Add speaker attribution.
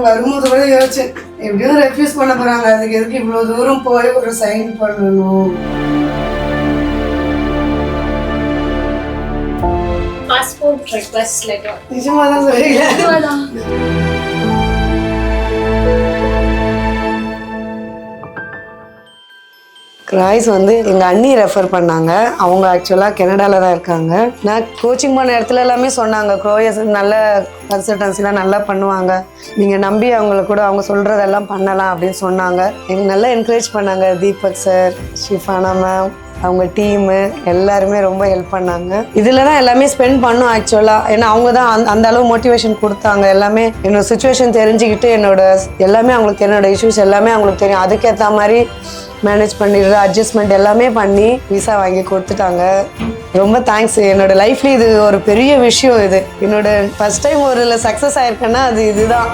Speaker 1: வரும்போது கூட யோசிச்சேன், எப்படியும் ரெஃப்யூஸ் பண்ண போறாங்க, அதுக்கு எதுக்கு இவ்வளவு தூரம் போய் ஒரு சைன் பண்ணணும்.
Speaker 2: பாஸ்போர்ட் ரிக்வெஸ்ட் லெட்டர்
Speaker 1: நிஜமாதான் சொல்றீங்களா? கிராய்ஸ் வந்து எங்கள் அண்ணி ரெஃபர் பண்ணாங்க. அவங்க ஆக்சுவலாக கனடாவில் தான் இருக்காங்க. நான் கோச்சிங் பண்ண இடத்துல எல்லாமே சொன்னாங்க, க்ரோயஸ் நல்ல கன்சல்டன்சிலாம் நல்லா பண்ணுவாங்க, நீங்கள் நம்பி அவங்கள கூட அவங்க சொல்கிறதெல்லாம் பண்ணலாம் அப்படின்னு சொன்னாங்க. எங்களுக்கு நல்லா என்கரேஜ் பண்ணாங்க. தீபக் சார், ஷிஃபானா மேம், அவங்க டீமு எல்லாருமே ரொம்ப ஹெல்ப் பண்ணாங்க. இதில் தான் எல்லாமே ஸ்பெண்ட் பண்ணோம் ஆக்சுவலாக. ஏன்னா அவங்க தான் அந்த அளவு மோட்டிவேஷன் கொடுத்தாங்க. எல்லாமே என்னோட சுச்சுவேஷன் தெரிஞ்சுக்கிட்டு என்னோட எல்லாமே அவங்களுக்கு என்னோட இஷ்யூஸ் எல்லாமே அவங்களுக்கு தெரியும். அதுக்கேற்ற மாதிரி மேனேஜ் பண்ணிடுற அட்ஜஸ்ட்மெண்ட் எல்லாமே பண்ணி விசா வாங்கி கொடுத்துட்டாங்க. ரொம்ப தேங்க்ஸ். என்னோட லைஃப்ல இது ஒரு பெரிய விஷயம். இது என்னோட ஃபர்ஸ்ட் டைம் ஒரு சக்ஸஸ் ஆயிருக்கேன்னா அது இதுதான்.